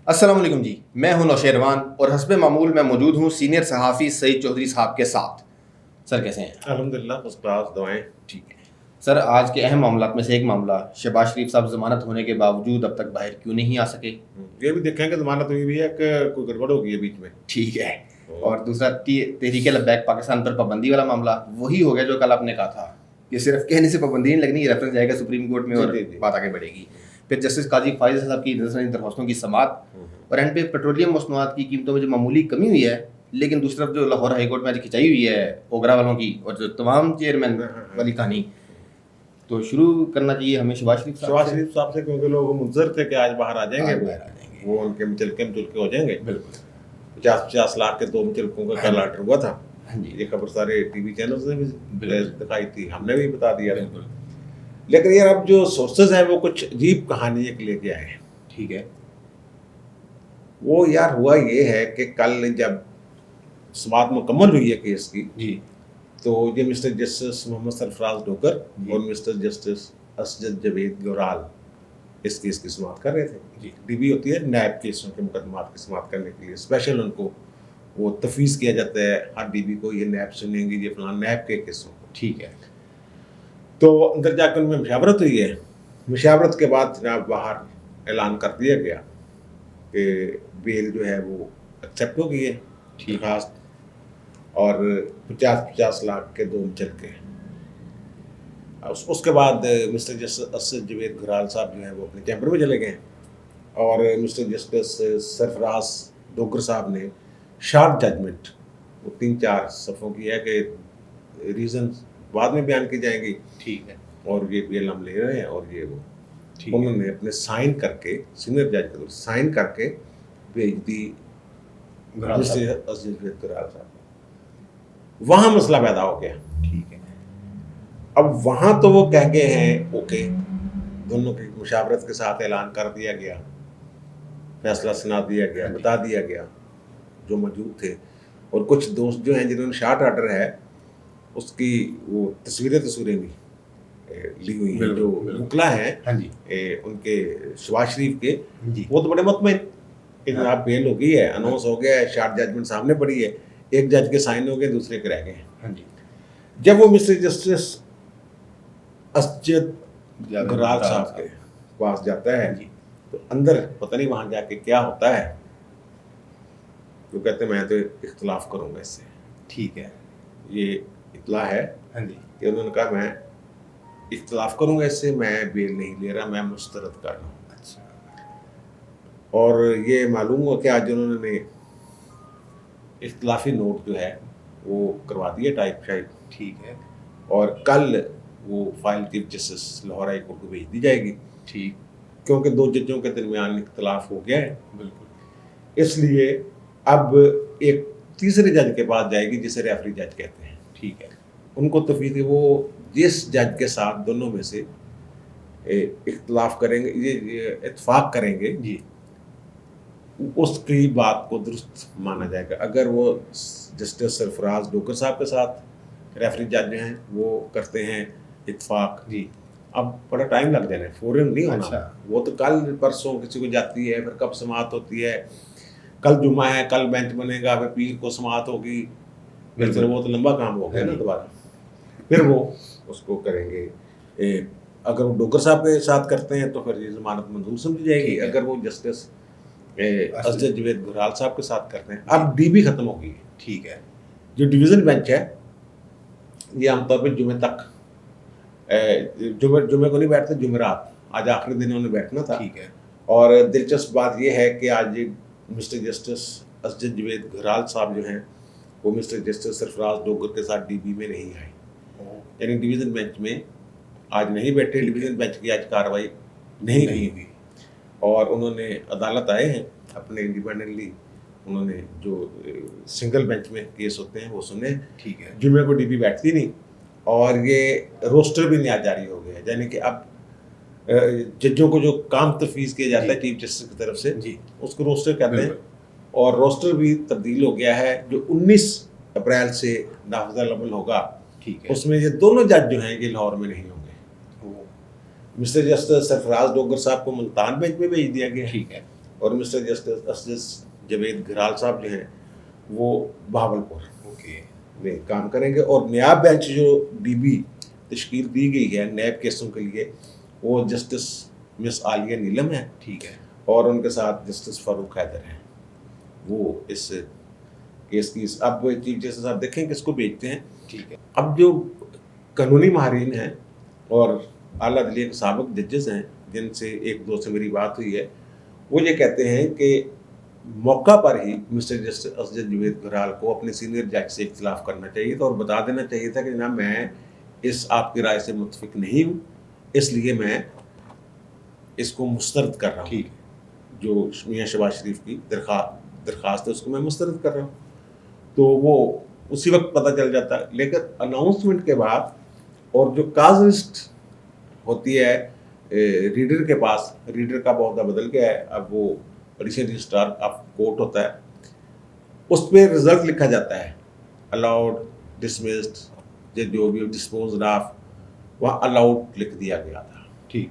السلام علیکم جی، میں ہوں نوشیروان اور حسب معمول میں موجود ہوں سینئر صحافی سعید چودھری صاحب کے ساتھ۔ سر کیسے ہیں؟ الحمدللہ فرسٹ کلاس، دعائیں ٹھیک ہے سر، آج کے اہم معاملات میں سے ایک معاملہ شہباز شریف صاحب ضمانت ہونے کے باوجود اب تک باہر کیوں نہیں آ سکے؟ یہ بھی دیکھیں کہ ضمانت ہوئی بھی ہے کہ کوئی گڑبڑ ہو گئی ہے بیچ میں۔ ٹھیک ہے، اور دوسرا تحریک لبیک پاکستان پر پابندی والا معاملہ وہی ہو گیا جو کل آپ نے کہا تھا کہ صرف کہنے سے پابندی نہیں لگنی، ریفرنس جائے گا سپریم کورٹ میں اور بات آگے بڑھے گی۔ پھر جسٹس قاضی فائز صاحب کی درخواستوں کی سماعت، اور اینڈ پہ پیٹرولیم مصنوعات کی قیمتوں میں جو معمولی کمی ہوئی ہے، لیکن دوسری طرف جو لاہور ہائی کورٹ میں آج کھنچائی ہوئی ہے اوگرا والوں کی اور جو تمام چیئرمین والی کہانی، تو شروع کرنا چاہیے ہمیں شہباز شریف صاحب سے، کیونکہ لوگ منتظر تھے کہ آج باہر آ جائیں گے، وہ ان کے مچلکے ہو جائیں گے۔ بالکل 50 لاکھ کے 2 مچلکوں کا کل آرڈر ہوا تھا، یہ خبر سارے ٹی وی چینلز نے بھی دکھائی تھی، ہم نے بھی بتا دیا۔ لیکن یار اب جو سورسز ہیں وہ کچھ عجیب کہانی ایک لے کے آئے ہیں۔ ٹھیک ہے، وہ یار ہوا یہ ہے کہ کل جب سماعت مکمل ہوئی ہے کیس کی، جی، تو یہ مسٹر جسٹس محمد سرفراز ڈوگر اور مسٹر جسٹس اسجد جاوید گورال اس کیس کی سماعت کر رہے تھے۔ ڈی بی ہوتی ہے نیب کیسوں کے مقدمات کی سماعت کرنے کے لیے، اسپیشل ان کو وہ تفویض کیا جاتا ہے ہر ڈی بی کو، یہ نیب سنیں گی یہ فلاں نیب کے کیسوں کو۔ ٹھیک ہے، تو اندر جا کر ان میں مشاورت ہوئی ہے، مشاورت کے بعد جناب باہر اعلان کر دیا گیا کہ بیل جو ہے وہ ایکسیپٹ ہو گئی ہے، درخواست، اور 50 لاکھ کے 2 مچلکے۔ اس کے بعد مسٹر جسٹس اسد جاوید گورال صاحب جو ہیں وہ اپنے چیمبر میں چلے گئے، اور مسٹر جسٹس سرفراز ڈوگر صاحب نے شارٹ ججمنٹ، وہ 3-4 صفحوں کی ہے کہ ریزن بعد میں بیان کی جائیں گی، ٹھیک ہے، اور یہ بیل ہم لے رہے ہیں، اور یہ وہ انہوں نے اپنے سائن کر کے سینئر جج کے سائن کر کے بھیج دی مسٹر اسد جاوید گورال صاحب۔ وہاں مسئلہ پیدا ہو گیا۔ ٹھیک ہے، اب وہاں تو وہ کہہ گئے ہیں اوکے، دونوں کی مشاورت کے ساتھ اعلان کر دیا گیا، فیصلہ سنا دیا گیا، بتا دیا گیا جو موجود تھے، اور کچھ دوست جو ہیں جنہوں نے شارٹ آرڈر ہے اس کی وہ تصویریں بھی لی ہوئی ہیں، جو وکلا ہیں ان کے شہباز شریف کے، وہ تو بڑے مطمئن کہ جناب بیل ہو گئی ہے، اناؤنس ہو گیا ہے، شارٹ ججمنٹ سامنے پڑی ہے، ایک جج کے سائن ہو گئے، دوسرے کے رہ گئے ہیں۔ جب وہ مسٹر جسٹس اسجد گورال صاحب کے پاس جاتا ہے تو اندر پتہ نہیں وہاں جا کے کیا ہوتا ہے، وہ کہتے ہیں میں تو اختلاف کروں گا اس سے۔ ٹھیک ہے، یہ اطلاع ہے کہ انہوں نے کہا میں اختلاف کروں گا اس سے، میں بیل نہیں لے رہا، میں مسترد کر رہا ہوں۔ اور یہ معلوم ہوا کہ آج انہوں نے اختلافی نوٹ جو ہے وہ کروا دیا ٹائپ شائپ، ٹھیک ہے، اور کل وہ file chief justice Lahore high court کو بھیج دی جائے گی، ٹھیک، کیونکہ 2 ججوں کے درمیان اختلاف ہو گیا ہے۔ بالکل، اس لیے اب ایک تیسرے جج کے پاس جائے گی جسے ریفری جج کہتے ہیں۔ ٹھیک ہے، ان کو تفویض، وہ جس جج کے ساتھ دونوں میں سے اختلاف کریں گے، یہ اتفاق کریں گے، جی، اس کی بات کو درست مانا جائے گا۔ اگر وہ جسٹس سرفراز ڈوگر صاحب کے ساتھ ریفری جج ہیں وہ کرتے ہیں اتفاق، جی، اب بڑا ٹائم لگ جانا ہے، فوراً نہیں ہونا، وہ تو کل پرسوں کسی کو جاتی ہے، پھر کب سماعت ہوتی ہے، کل جمعہ ہے، کل بینچ بنے گا، پھر پیر کو سماعت ہوگی، پھر وہ تو لمبا کام ہو گیا نا دوبارہ، پھر وہ اس کو کریں گے۔ اگر وہ ڈوگر صاحب کے ساتھ کرتے ہیں تو پھر یہ ضمانت منظور سمجھی جائے گی، اگر وہ جسٹس اسجد جاوید گورال صاحب کے ساتھ کرتے ہیں۔ اب ڈی بی ختم ہو گئی ہے، ٹھیک ہے، جو ڈویژن بینچ ہے یہ عام طور پہ جمعے تک، جمعے کو نہیں بیٹھتے، جمعرات، آج آخری دن انہوں نے بیٹھنا تھا۔ ٹھیک ہے، اور دلچسپ بات یہ ہے کہ آج مسٹر جسٹس اسجد جاوید گورال صاحب جو ہیں وہ مسٹر جسٹس سرفراز ڈوگر کے ساتھ ڈی بی میں نہیں آئے، یعنی ڈویژن بینچ میں آج نہیں بیٹھے، ڈویژن بینچ کی آج کارروائی نہیں ہوئی، اور انہوں نے عدالت آئے ہیں اپنے انڈیپینڈنٹلی، انہوں نے جو سنگل بینچ میں کیس ہوتے ہیں وہ سنے۔ ٹھیک ہے، جمعے کو ڈی بی بیٹھتی نہیں، اور یہ روسٹر بھی نیا جاری ہو گیا ہے، یعنی کہ اب ججوں کو جو کام تفویض کیا جاتا ہے چیف جسٹس کی طرف سے اس کو روسٹر کہتے ہیں، اور روسٹر بھی تبدیل ہو گیا ہے، جو 19 اپریل سے نافذ العمل ہوگا، اس میں یہ دونوں جج جو ہیں یہ لاہور میں نہیں ہوں گے۔ مسٹر جسٹس سرفراز ڈوگر صاحب کو ملتان بینچ میں بھیج دیا گیا، ٹھیک ہے، اور مسٹر جسٹس اسجد جاوید گھرال صاحب جو ہیں وہ بہاولپور میں کام کریں گے. اور نیا بینچ جو ڈی بی تشکیل دی گئی ہے نیب کیسوں کے لیے وہ جسٹس مس عالیہ نیلم ہے, ٹھیک ہے, اور ان کے ساتھ جسٹس فاروق حیدر ہیں. وہ اس کیس کی اب چیف جسٹس صاحب دیکھیں کس کو بھیجتے ہیں. ٹھیک ہے. اب جو قانونی ماہرین ہیں اور اعلیٰ عدلیہ کے سابق ججز ہیں جن سے ایک دو سے میری بات ہوئی ہے, وہ یہ کہتے ہیں کہ موقع پر ہی مسٹر جسٹس اسجد جاوید گھرال کو اپنے سینئر جج سے اختلاف کرنا چاہیے تھا اور بتا دینا چاہیے تھا کہ جناب میں اس آپ کی رائے سے متفق نہیں ہوں, اس لیے میں اس کو مسترد کر رہا ہوں. ٹھیک, جو میاں شہباز شریف کی درخواست ہے اس کو میں مسترد کر رہا ہوں. تو وہ اسی وقت پتہ چل جاتا ہے. لیکن اناؤنسمنٹ کے بعد اور جو کاز لسٹ ہوتی ہے ریڈر کے پاس, ریڈر کا عہدہ بدل گیا ہے, اب وہ ایڈیشنل رجسٹرار آف کورٹ ہوتا ہے, اس پہ رزلٹ لکھا جاتا ہے الاؤڈ, ڈسمسڈ, جو بھی ڈسپوزڈ آف, وہاں الاؤڈ لکھ دیا گیا تھا. ٹھیک.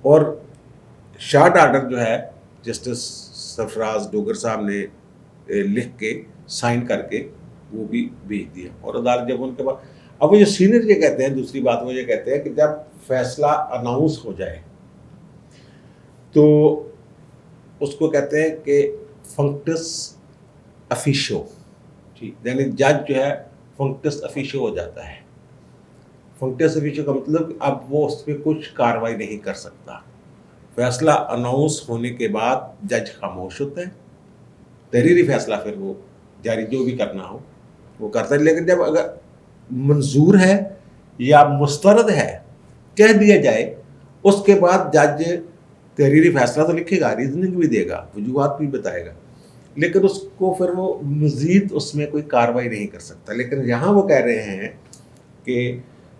اور شارٹ آرڈر جو ہے جسٹس سرفراز ڈوگر صاحب نے لکھ کے سائن کر کے وہ بھی بھیج دیا. اور عدالت جب ان کے بعد اب وہ جو سینئر یہ کہتے ہیں, دوسری بات وہ یہ کہتے ہیں کہ جب فیصلہ اناؤنس ہو جائے تو اس کو کہتے ہیں کہ فنکٹس افیشو, یعنی جج جو ہے فنکٹس افیشو ہو جاتا ہے. فنکٹس افیشو کا مطلب اب وہ اس پہ کچھ کارروائی نہیں کر سکتا. فیصلہ اناؤنس ہونے کے بعد جج خاموش ہوتا ہے, تحریری فیصلہ پھر وہ جاری جو بھی کرنا ہو وہ کرتا ہے. لیکن جب اگر منظور ہے یا مسترد ہے کہہ دیا جائے, اس کے بعد جج تحریری فیصلہ تو لکھے گا, ریزننگ بھی دے گا, وجوہات بھی بتائے گا, لیکن اس کو پھر وہ مزید اس میں کوئی کارروائی نہیں کر سکتا. لیکن یہاں وہ کہہ رہے ہیں کہ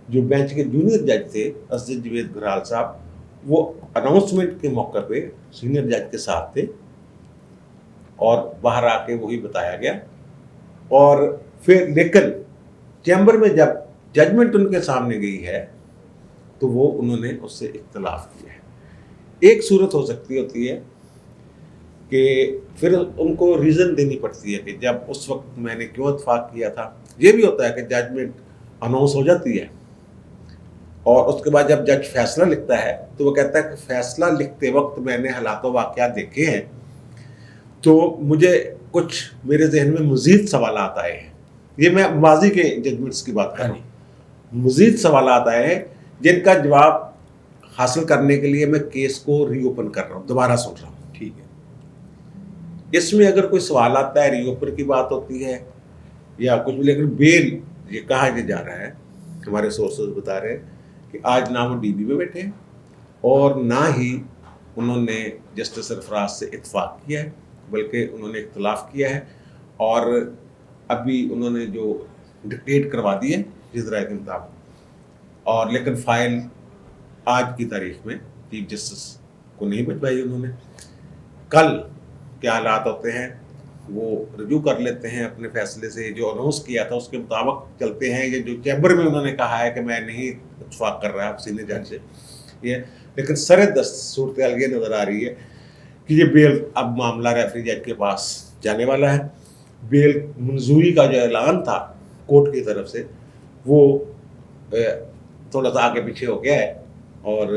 جو بینچ کے جونیئر جج تھے اسجد جاوید گھرال صاحب, وہ اناؤنسمنٹ کے موقع پہ سینئر جج کے ساتھ تھے اور باہر آ کے وہی بتایا گیا. اور پھر لیکن چیمبر میں جب ججمنٹ ان کے سامنے گئی ہے تو وہ انہوں نے اس سے اختلاف کیا ہے. ایک صورت ہو سکتی ہوتی ہے کہ پھر ان کو ریزن دینی پڑتی ہے کہ جب اس وقت میں نے کیوں اتفاق کیا تھا. یہ بھی ہوتا ہے کہ ججمنٹ اناؤنس ہو جاتی ہے اور اس کے بعد جب جج فیصلہ لکھتا ہے تو وہ کہتا ہے کہ فیصلہ لکھتے وقت میں نے حالات و واقعات دیکھے ہیں تو مجھے کچھ میرے ذہن میں مزید سوالات آئے ہیں. یہ میں ماضی کے ججمنٹس کی بات کر رہا ہوں. مزید سوالات آئے ہیں جن کا جواب حاصل کرنے کے لیے میں کیس کو ری اوپن کر رہا ہوں, دوبارہ سن رہا ہوں. ٹھیک ہے. اس میں اگر کوئی سوال آتا ہے, ری اوپن کی بات ہوتی ہے یا کچھ بھی, لیکن بیل یہ کہا یہ جا رہا ہے, ہمارے سورسز بتا رہے ہیں کہ آج نہ وہ ڈی بی میں بیٹھے ہیں اور نہ ہی انہوں نے جسٹس سرفراز سے اتفاق کیا ہے, بلکہ انہوں نے اختلاف کیا ہے. اور ابھی انہوں نے جو ڈکٹیٹ کروا دی ہے جس رائے کے مطابق, اور لیکن فائل آج کی تاریخ میں چیف جسٹس کو نہیں بھجوائی انہوں نے. کل کیا حالات ہوتے ہیں وہ رجوع کر لیتے ہیں اپنے فیصلے سے, جو اناؤنس کیا تھا اس کے مطابق چلتے ہیں. یہ جو چیمبر میں انہوں نے کہا ہے کہ میں نہیں اتفاق کر رہا سینئر جج سے, یہ لیکن سر دست صورتحال یہ نظر آ رہی ہے کہ یہ بیل اب معاملہ ریفری جج کے پاس جانے والا ہے. بیل منظوری کا جو اعلان تھا کورٹ کی طرف سے وہ تھوڑا سا آگے پیچھے ہو گیا ہے اور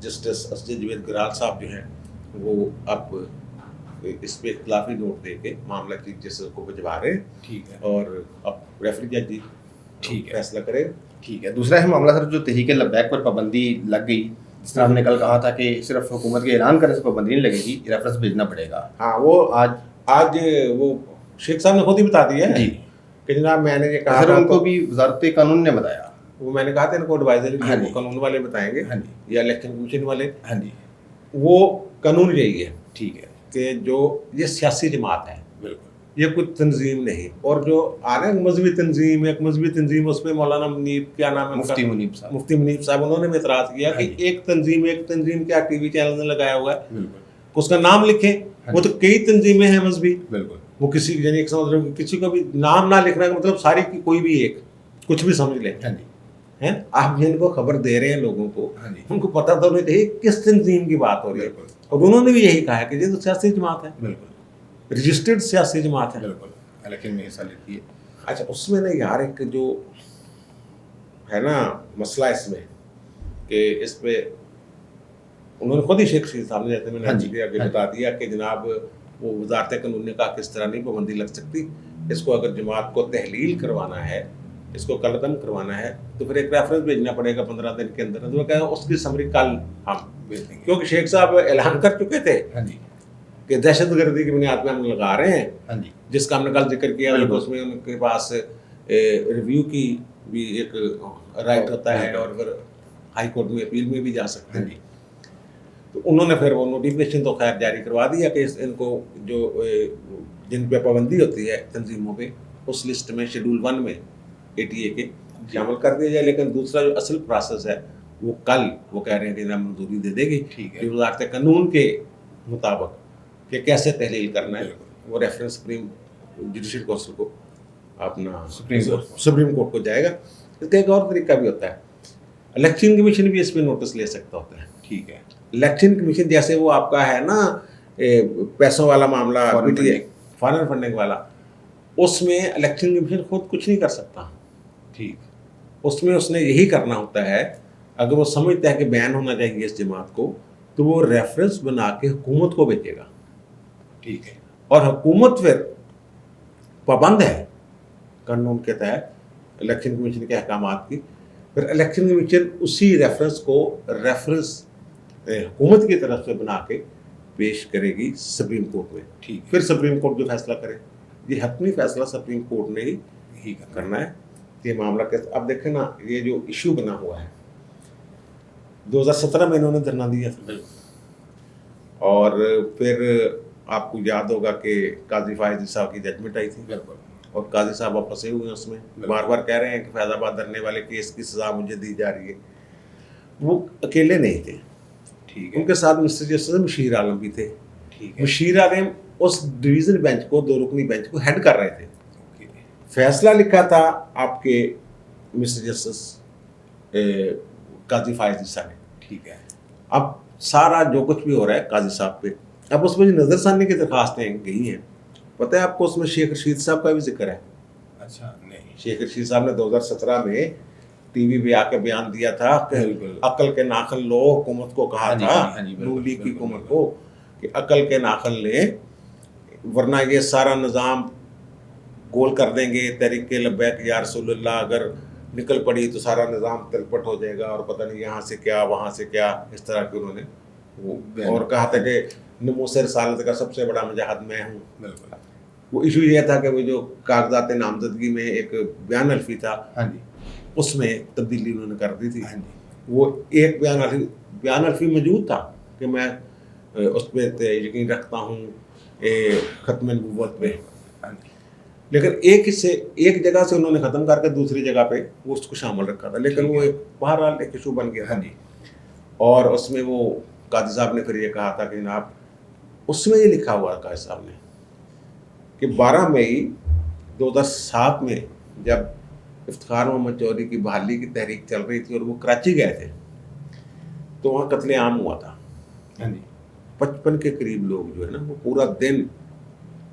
جسٹس اسجد جاوید گھرال صاحب جو ہیں وہ اب اس پہ اختلافی نوٹ دے کے معاملہ چیف جسٹس کو بھجوا رہے ہیں. ٹھیک ہے. اور اب ریفری جج جی ٹھیک ہے فیصلہ کرے. ٹھیک ہے. دوسرا ہے معاملہ سر جو تحریک لبیک پر پابندی لگ گئی, جس طرح ہم نے کل کہا تھا کہ صرف حکومت کے اعلان کرنے سے پابندی نہیں لگے گی, ریفرنس بھیجنا پڑے گا. ہاں وہ آج وہ شیخ صاحب نے خود ہی بتا دیا ہے جی کہ جناب میں نے یہ کہا سر, تھا ان کو بھی وزارت قانون نے بتایا, وہ میں نے کہا تھا ان کو ایڈوائزری جی. قانون والے بتائیں گے یا الیکشن کمیشن والے. ہاں جی. وہ قانون یہی ہے ٹھیک ہے کہ جو یہ سیاسی جماعت ہے, بالکل یہ کوئی تنظیم نہیں. اور جو آ رہے ہیں مذہبی تنظیم, ایک مذہبی تنظیم, اس میں مولانا منیب کیا نام ہے, مفتی منیب صاحب, مفتی منیب صاحب, انہوں نے بھی اعتراض کیا کہ ایک تنظیم کیا ٹی وی چینل نے لگایا ہوا ہے, اس کا نام لکھیں. وہ تو کئی تنظیمیں ہیں مذہبی, بالکل. وہ کسی یعنی ایک سمجھ رہے ہو کسی کا بھی نام نہ لکھنا کا مطلب ساری کی کوئی بھی ایک کچھ بھی سمجھ لیں. آپ جن کو خبر دے رہے ہیں لوگوں کو, ان کو پتہ تو نہیں چاہیے کس تنظیم کی بات ہو رہی ہے. اور انہوں نے بھی یہی کہا ہے کہ یہ تو سیاسی جماعت ہے, بالکل رجسٹرڈ سیاسی جماعت ہے. بالکل الیکشن میں حصہ لیتی ہے. اچھا اس میں نا یار ایک جو ہے نا مسئلہ اس میں کہ اس پہ انہوں نے خود ہی شیخ رشید صاحب نے, جیسے میں نے بتا دیا کہ جناب وہ وزارت قانون نے کہا کس طرح نہیں پابندی لگ سکتی, اس کو اگر جماعت کو تحلیل کروانا ہے, اس کو قلعدم کروانا ہے تو پھر ایک ریفرنس بھیجنا پڑے گا 15 دن کے اندر. تو وہ کہا اس کی سمری کل ہم بھیج دیں گے, کیونکہ شیخ صاحب اعلان کر چکے تھے ہاں جی کہ دہشت گردی کی بنیاد پہ ہم لگا رہے ہیں, ہاں جی جس کا ہم نے کل ذکر کیا. اس میں ان کے پاس ریویو کی بھی ایک رائٹ ہوتا ہے اور پھر ہائی کورٹ میں اپیل میں بھی جا سکتے ہیں. تو انہوں نے پھر وہ نوٹیفکیشن تو خیر جاری کروا دیا کہ ان کو جو جن پہ پابندی ہوتی ہے تنظیموں پہ اس لسٹ میں شیڈول 1 میں ATA کے شامل کر دیا جائے. لیکن دوسرا جو اصل پروسیس ہے وہ کل وہ کہہ رہے ہیں کہ منظوری دے دے گی کہ وزارت قانون کے مطابق کہ کیسے تحلیل کرنا ہے وہ ریفرنس سپریم جوڈیشل کونسل کو اپنا سپریم کورٹ کو جائے گا. اس کا ایک اور طریقہ بھی ہوتا ہے, الیکشن کمیشن بھی اس پہ نوٹس لے سکتا ہوتا ہے. ٹھیک ہے, الیکشن کمیشن جیسے وہ آپ کا ہے نا پیسوں والا معاملہ فارن فنڈنگ والا, اس میں الیکشن کمیشن خود کچھ نہیں کر سکتا. ٹھیک, اس میں اس نے یہی کرنا ہوتا ہے اگر وہ سمجھتا ہے کہ بین ہونا چاہیے اس جماعت کو تو وہ ریفرنس بنا کے حکومت کو بھیجے گا. ٹھیک ہے, اور حکومت پھر پابند ہے قانون کے تحت الیکشن کمیشن کے احکامات کی. پھر الیکشن کمیشن اسی ریفرنس کو حکومت کی طرف سے بنا کے پیش کرے گی سپریم کورٹ میں. ٹھیک, پھر سپریم کورٹ جو فیصلہ کرے, یہ حتمی فیصلہ سپریم کورٹ نے ہی کرنا ہے. یہ معاملہ کیسے, اب دیکھیں نا یہ جو ایشو بنا ہوا ہے 2017 میں انہوں نے دھرنا دیا تھا, اور پھر آپ کو یاد ہوگا کہ قاضی فائز صاحب کی ججمنٹ آئی تھی اور قاضی صاحب آپ پھنسے ہوئے ہیں اس میں, بار بار کہہ رہے ہیں کہ فیض آباد دھرنے والے کیس کی سزا مجھے دی جا رہی ہے. وہ اکیلے نہیں تھے, ان کے ساتھ مسٹر جسٹس مشیر عالم بھی تھے. مشیر عالم اس ڈویژن بینچ کو 2 رکنی بینچ کو ہیڈ کر رہے تھے. فیصلہ لکھا تھا آپ کے مسٹر جسٹس قاضی فائز صاحب نے. ٹھیک ہے, اب سارا جو کچھ بھی ہو رہا ہے قاضی صاحب پہ, اب اس میں جو نظر ثانی کی درخواستیں گئی ہیں, پتہ ہے آپ کو اس میں شیخ رشید صاحب کا بھی ذکر ہے. اچھا نہیں, شیخ رشید صاحب نے 2017 میں ٹی وی پہ آ کے بیان دیا تھا کہ عقل کے ناخن لو, حکومت کو کہا تھا نون لیگ کی حکومت کو کہ عقل کے ناخن لیں ورنہ یہ سارا نظام گول کر دیں گے. تحریک لبیک یا رسول اللہ اگر نکل پڑی تو سارا نظام تلپٹ ہو جائے گا اور پتہ نہیں یہاں سے کیا وہاں سے کیا, اس طرح کے انہوں نے وہ اور کہا تھا کہ نموس رسالت کا سب سے بڑا مجاہد میں ہوں. بالکل, وہ ایشو یہ تھا کہ وہ جو کاغذات نامزدگی میں ایک بیان الفی تھا اس میں تبدیلی انہوں نے کر دی تھی. وہ ایک بیان الفی موجود تھا کہ میں اس پہ یقین رکھتا ہوں ختم نبوت پہ, لیکن ایک جگہ سے انہوں نے ختم کر کے دوسری جگہ پہ وہ اس کو شامل رکھا تھا. لیکن وہ بہرحال ایک ایشو بن گیا تھا. اور اس میں وہ قاضی صاحب نے پھر یہ کہا تھا کہ جناب اس میں یہ لکھا ہوا قاضی صاحب نے کہ 12 مئی 2007 میں جب افتخار محمد چودھری کی بحالی کی تحریک چل رہی تھی اور وہ کراچی گئے تھے تو وہاں قتل عام ہوا تھا. 55 کے قریب لوگ جو ہے نا وہ پورا دن,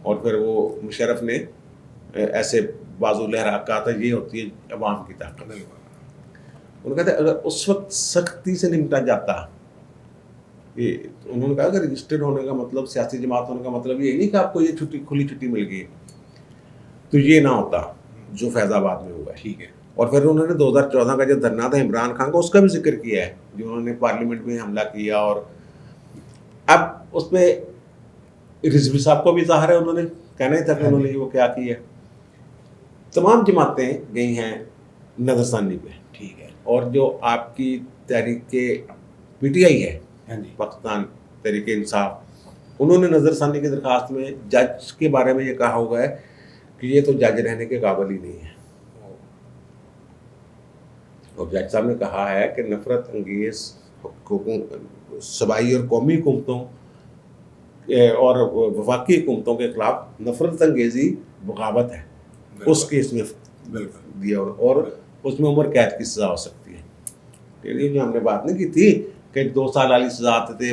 اور پھر وہ مشرف نے ایسے بازو لہرا کہا تھا یہ ہوتی ہے عوام کی طاقت. انہوں نے کہا تھا اگر اس وقت سختی سے نمٹا جاتا, انہوں نے کہا کہ رجسٹرڈ ہونے کا مطلب سیاسی جماعت ہونے کا مطلب یہ نہیں کہ آپ کو یہ چھٹی کھلی چھٹی مل گئی, تو یہ نہ ہوتا جو فیض آباد میں ہوا ہے. ٹھیک ہے, اور پھر انہوں نے 2014 کا جو دھرنا تھا عمران خان کا اس کا بھی ذکر کیا ہے جو انہوں نے پارلیمنٹ میں حملہ کیا. اور اب اس میں رضوی صاحب کو بھی ظاہر ہے انہوں نے کہنا ہی تھا کہ انہوں نے وہ کیا کیا. تمام جماعتیں گئی ہیں نظر ثانی پہ. ٹھیک ہے, اور جو آپ کی تحریک PTI ہے پاکستان تحریک انصاف, انہوں نے نظر ثانی کی درخواست میں جج کے بارے میں یہ کہا ہوا ہے کہ یہ تو جج رہنے کے قابل ہی نہیں ہے. اور جج صاحب نے کہا ہے کہ نفرت انگیز صوبائی اور قومی حکومتوں اور وفاقی حکومتوں کے خلاف نفرت انگیزی بغاوت ہے, اس کیس میں دیا اور اس میں عمر قید کی سزا ہو سکتی ہے. یہ جو ہم نے بات نہیں کی تھی کہ 2 سال والی سزا آتے تھے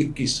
21,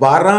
12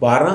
12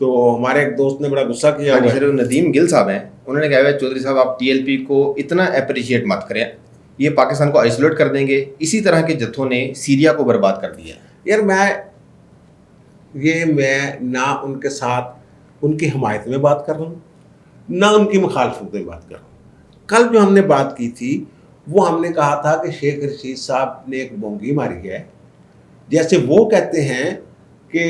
تو ہمارے ایک دوست نے بڑا غصہ کیا ہاں جی ہوا ہے. سر، ندیم گل صاحب ہیں، انہوں نے کہا ہے چودھری صاحب آپ ٹی ایل پی کو اتنا اپریشیٹ مت کریں، یہ پاکستان کو آئسولیٹ کر دیں گے. اسی طرح کے جتھوں نے سیریا کو برباد کر دیا. یار میں نہ ان کے ساتھ ان کی حمایت میں بات کر رہا ہوں، نہ ان کی مخالفت میں بات کر رہا ہوں. کل جو ہم نے بات کی تھی وہ ہم نے کہا تھا کہ شیخ رشید صاحب نے ایک بونگی ماری ہے، جیسے وہ کہتے ہیں کہ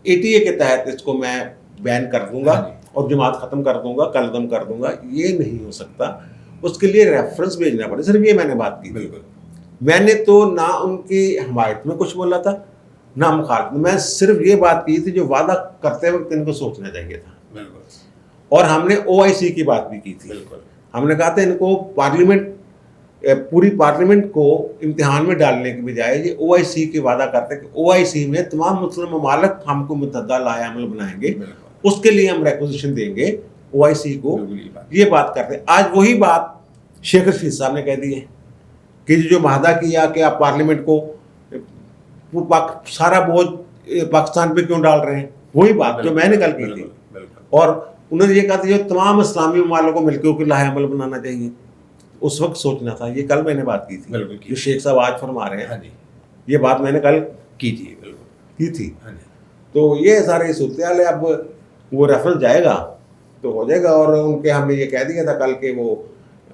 اے ٹی اے کے تحت اس کو میں بین کر دوں گا اور جماعت ختم کر دوں گا، کلعدم کر دوں گا. یہ نہیں ہو سکتا، اس کے لیے ریفرنس بھیجنا پڑے. صرف یہ میں نے بات کی. بالکل میں نے تو نہ ان کی حمایت میں کچھ بولا تھا نہ مخالفت، میں صرف یہ بات کی تھی جو وعدہ کرتے وقت ان کو سوچنا چاہیے تھا. بالکل. اور ہم نے او آئی سی کی بات بھی کی تھی. بالکل. ہم نے کہا تھا ان کو پارلیمنٹ، پوری پارلیمنٹ کو امتحان میں ڈالنے کی بجائے یہ او آئی سی کی وعدہ کرتے کہ او آئی سی میں تمام مسلم ممالک ہم کو متحدہ لائحہ عمل بنائیں گے، اس کے لیے ہم ریکوزیشن دیں گے او آئی سی کو. یہ بات کرتے ہیں. آج وہی بات شیخ رشید صاحب نے کہہ دی ہے کہ جو معاہدہ کیا کہ آپ پارلیمنٹ کو سارا بوجھ پاکستان پہ کیوں ڈال رہے ہیں، وہی بات جو میں نے کل کی تھی. اور انہوں نے یہ کہا تھا جو تمام اسلامی ممالک کو مل کے لائحہ عمل بنانا چاہیے. اس وقت سوچنا تھا. یہ کل میں نے بات کی تھی جو شیخ صاحب آج فرما رہے ہیں. یہ بات میں نے کل کی تھی. تو یہ سارے صورتحال ہے. اب وہ ریفرنس جائے گا تو ہو جائے گا. اور ان کے ہم نے یہ کہہ دیا تھا کل کہ وہ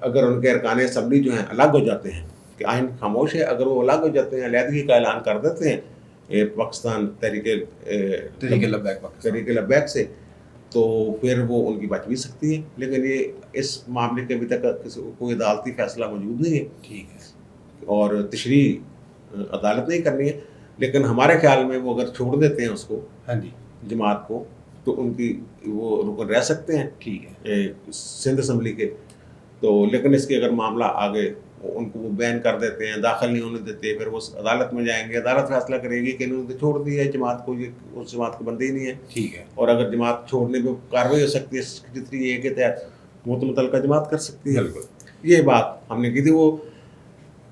اگر ان کے ارکان اسمبلی جو ہیں الگ ہو جاتے ہیں کہ آئین خاموش ہے، اگر وہ الگ ہو جاتے ہیں، علیحدگی کا اعلان کر دیتے ہیں پاکستان تحریک لبیک سے، تو پھر وہ ان کی بچ بھی سکتی ہے. لیکن یہ اس معاملے کے ابھی تک کوئی عدالتی فیصلہ موجود نہیں ہے. ٹھیک ہے. اور تشریح عدالت نہیں کرنی ہے. لیکن ہمارے خیال میں وہ اگر چھوڑ دیتے ہیں اس کو، جماعت کو، تو ان کی وہ رکن رہ سکتے ہیں. ٹھیک ہے. سندھ اسمبلی کے. تو لیکن اس کے اگر معاملہ آگے ان کو وہ بین کر دیتے ہیں، داخل نہیں ہونے دیتے، پھر وہ عدالت میں جائیں گے، عدالت فیصلہ کرے گی کہ انہوں نے چھوڑ دیا ہے جماعت کو، یہ اس جماعت کو بندی نہیں ہے. ٹھیک ہے. اور اگر جماعت چھوڑنے پہ کارروائی ہو سکتی ہے 63A کے تحت، وہ تو متعلقہ جماعت کر سکتی ہے. یہ بات ہم نے کی تھی. وہ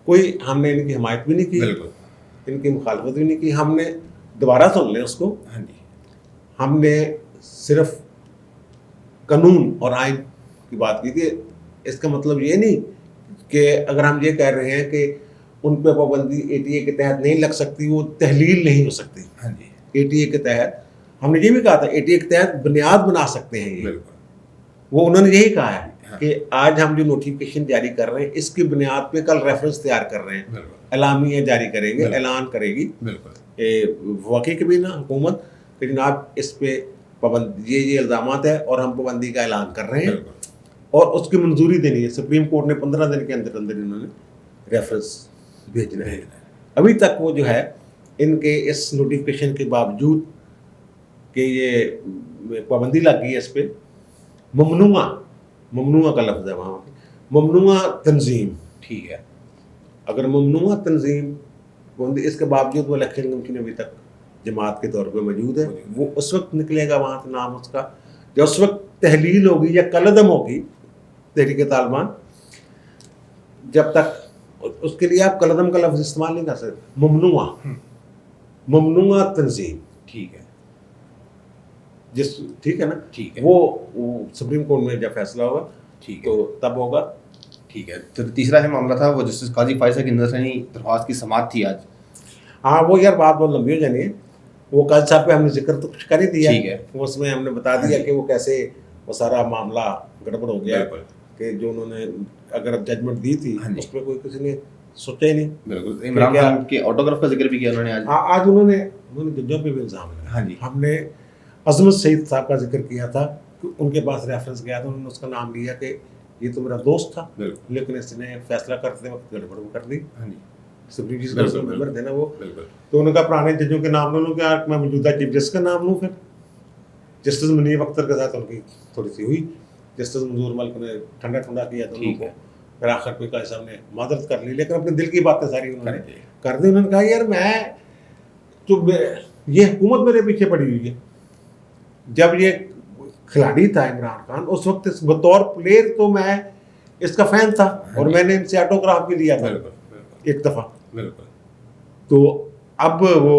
کوئی ہم نے ان کی حمایت بھی نہیں کی، ان کی مخالفت بھی نہیں کی. ہم نے دوبارہ سن لیں اس کو، ہم نے صرف قانون اور آئین کی بات کی تھی. اس کا مطلب یہ نہیں کہ اگر ہم یہ کہہ رہے ہیں کہ ان پہ پابندی اے ٹی اے کے تحت نہیں لگ سکتی، وہ تحلیل نہیں ہو سکتی. اے ٹی اے کے تحت ہم نے یہ بھی کہا تھا اے ٹی اے کے تحت بنیاد بنا سکتے ہیں. یہ وہ انہوں نے یہی کہا ہے کہ آج ہم جو نوٹیفکیشن جاری کر رہے ہیں اس کی بنیاد پہ کل ریفرنس تیار کر رہے ہیں، اعلامیہ جاری کریں گے، اعلان کرے گی وفاقی کابینہ حکومت کہ جناب اس پہ پابندی، یہ الزامات ہے اور ہم پابندی کا اعلان کر رہے ہیں، اور اس کی منظوری دینی ہے. سپریم کورٹ نے 15 دن کے اندر اندر انہوں نے ریفرنس بھیجنا ہے. ابھی تک وہ جو ہے ان کے اس نوٹیفکیشن کے باوجود کہ یہ پابندی لگ گئی ہے اس پہ، ممنوعہ کا لفظ ہے وہاں، ممنوعہ تنظیم. ٹھیک ہے. اگر ممنوعہ تنظیم اس کے باوجود وہ الیکشن کمیشن ابھی تک جماعت کے طور پہ موجود ہے. وہ اس وقت نکلے گا وہاں سے نام اس کا جو اس وقت تحلیل ہوگی یا کالعدم ہوگی تحریک طالبان. جب تک اس کے لیے آپ کالعدم کا لفظ استعمال نہیں کر سکتے. ممنوعہ تنظیم. ٹھیک ہے. ٹھیک ہے نا. ٹھیک ہے. وہ سپریم کورٹ میں جب فیصلہ ہوگا تو تب ہوگا. ٹھیک ہے. تو تیسرا ہے معاملہ تھا وہ جسٹس قاضی فائز کی نظرانی درخواست کی سماعت تھی آج. ہاں وہ یار بات بہت لمبی ہو جانی ہے. وہ قاضی صاحب پہ ہم نے ذکر تو کچھ کر ہی دیا. ٹھیک ہے. اس میں ہم نے بتا دیا کہ وہ کیسے وہ سارا معاملہ گڑبڑ ہو گیا کہ جو انہوں نے اگر ججمنٹ دی تھی اس پہ کوئی کسی نے سوچا ہی نہیں. بالکل. عمران خان کے آٹوگراف کا ذکر بھی کیا انہوں نے آج. آج انہوں نے ججوں پہ بھی الزام لگایا. ہم نے عظمت سعید صاحب کا ذکر کیا تھا کہ ان کے پاس ریفرنس گیا تھا، انہوں نے اس کا نام لیا کہ یہ تو میرا دوست تھا لیکن اس نے فیصلہ کرتے وقت گڑبڑ کر دی. سپریم جسٹس کے ممبر تھے نا وہ. تو انہوں نے کہا پرانے ججوں کے نام لوں کہ میں موجودہ چیف جسٹس کا نام لوں. پھر جسٹس منیب اختر کے ساتھ ان کی تھوڑی سی ہوئی. جسٹس منظور ملک نے ٹھنڈا کیا تھا ان کو. پھر آخر پہ قاضی صاحب نے معذرت کر لی لیکن اپنے دل کی باتیں ساری انہوں نے کر دی. انہوں نے کہا یار میں تو یہ حکومت میرے پیچھے پڑی ہوئی ہے. جب یہ کھلاڑی تھا عمران خان اس وقت بطور پلیئر تو میں اس کا فین تھا اور میں نے ان سے آٹوگراف بھی لیا تھا ایک دفعہ. تو اب وہ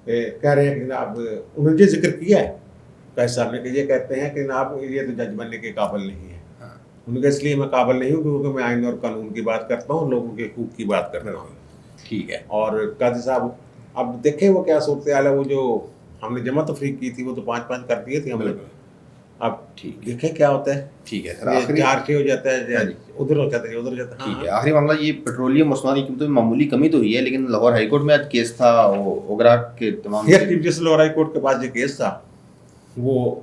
کہہ رہے ہیں کہ اب انہوں نے ذکر کیا ہے قاضی صاحب نے کہ یہ کہتے ہیں کہ جناب یہ تو جج بننے کے قابل نہیں ہے. ہاں ان کا اس لیے میں قابل نہیں ہوں کیونکہ میں آئین اور قانون کی بات کرتا ہوں, لوگوں کے حقوق کی بات کرتا ہوں. ٹھیک ہے. اور قاضی صاحب اب دیکھیں وہ کیا صورتحال ہے, وہ جو ہم نے جمع تفریق کی تھی وہ تو 5 کر دیے تھے ہم نے, اب ٹھیک دیکھیں کیا ہوتا ہے. ٹھیک ہے سر. یہ آخری 4-6 ہو جاتا ہے, ادھر ہو جاتا ہے ادھر ہو جاتا ہے. ٹھیک ہے, آخری معاملہ یہ پیٹرولیم مصنوعات کی قیمتوں میں معمولی کمی تو ہوئی ہے, لیکن لاہور ہائی کورٹ میں آج کیس تھا اوگرا کے تمام. یہ chief justice Lahore high court کے پاس جو کیس تھا وہ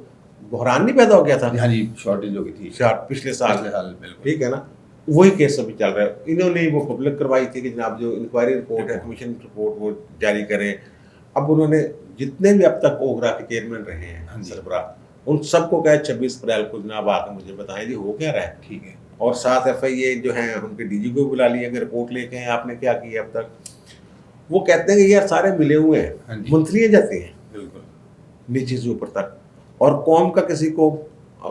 بحران نہیں پیدا ہو گیا تھا. ہاں جی, شارٹیج ہو گئی تھی پچھلے سال. بالکل ٹھیک ہے نا, وہی کیس ابھی چل رہا ہے. انہوں نے وہ پبلک کروائی تھی کہ جناب جو انکوائری رپورٹ ہے, کمیشن رپورٹ وہ جاری کریں. اب انہوں نے جتنے بھی اب تک اوگرا کے چیئرمین رہے ہیں سربراہ, ان سب کو کہا 26 اپریل کو جناب آ کے مجھے بتائیں جی ہو کیا رہا ہے. ٹھیک ہے. اور 7 FIA جو ہیں ان کے DG کو بلا لیا کہ رپورٹ لے کے ہیں آپ نے کیا کیا اب تک. وہ کہتے ہیں کہ یار سارے ملے ہوئے ہیں, منتھلی جاتے ہیں بالکل نیچے سے اوپر تک, اور قوم کا کسی کو,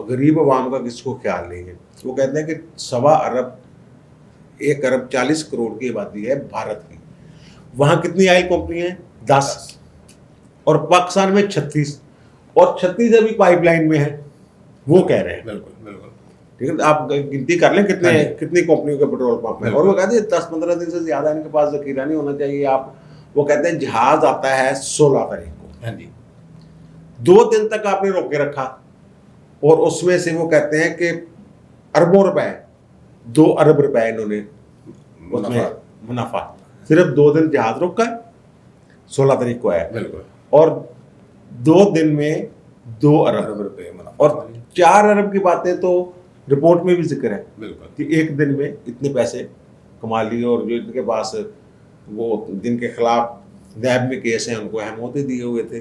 غریب عوام کا کسی کو خیال نہیں ہے. وہ کہتے ہیں کہ 1.25 ارب 1 ارب 40 کروڑ کی آبادی ہے بھارت کی, وہاں کتنی آئل کمپنی ہیں 10, اور پاکستان میں 36, اور 36 ابھی پائپ لائن میں ہے. وہ کہہ رہے ہیں بالکل بالکل ٹھیک ہے, آپ گنتی کر لیں کتنی کمپنیوں کے پیٹرول پمپ ہیں. اور وہ کہتے ہیں 10-15 دن سے زیادہ ان کے پاس ذخیرہ نہیں ہونا چاہیے. آپ وہ کہتے ہیں جہاز آتا ہے 16 تاریخ کو, ہاں جی 2 دن تک آپ نے روک کے رکھا, اور اس میں سے وہ کہتے ہیں کہ اربوں روپے 2 ارب روپے انہوں نے اس میں منافع, صرف 2 دن جہاز روکا ہے, 16 تاریخ کو آیا بالکل, اور 2 دن میں 2 ارب روپے منافع, اور 4 ارب کی باتیں تو رپورٹ میں بھی ذکر ہے بالکل کہ ایک دن میں اتنے پیسے کما لیے, اور جو ان کے پاس وہ جن کے خلاف نیب میں کیس ہیں ان کو اہم عہدے دیے ہوئے تھے.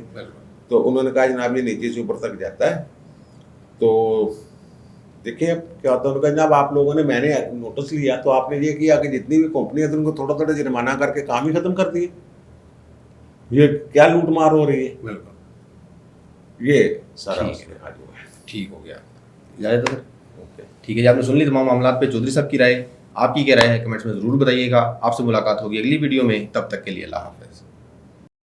تو انہوں نے کہا جناب یہ نیچے سے اوپر تک جاتا ہے. تو دیکھیں اب کیا ہوتا ہے. انہوں نے کہا جناب آپ لوگوں نے, میں نے نوٹس لیا تو آپ نے یہ کیا کہ جتنی بھی کمپنیاں تھیں ان کو تھوڑا تھوڑا جرمانہ کر کے کام ہی ختم کر دیے. یہ کیا لوٹ مار ہو رہی ہے. بالکل, یہ سارا اس میں حل ہوا ہے. ٹھیک ہو گیا. اجازت ہے سر. ٹھیک ہے جی, آپ نے سن لی تمام معاملات پہ چودھری صاحب کی رائے. آپ کی کیا رائے ہے کمنٹس میں ضرور بتائیے گا. آپ سے ملاقات ہوگی اگلی ویڈیو میں, تب تک کے لیے اللہ حافظ.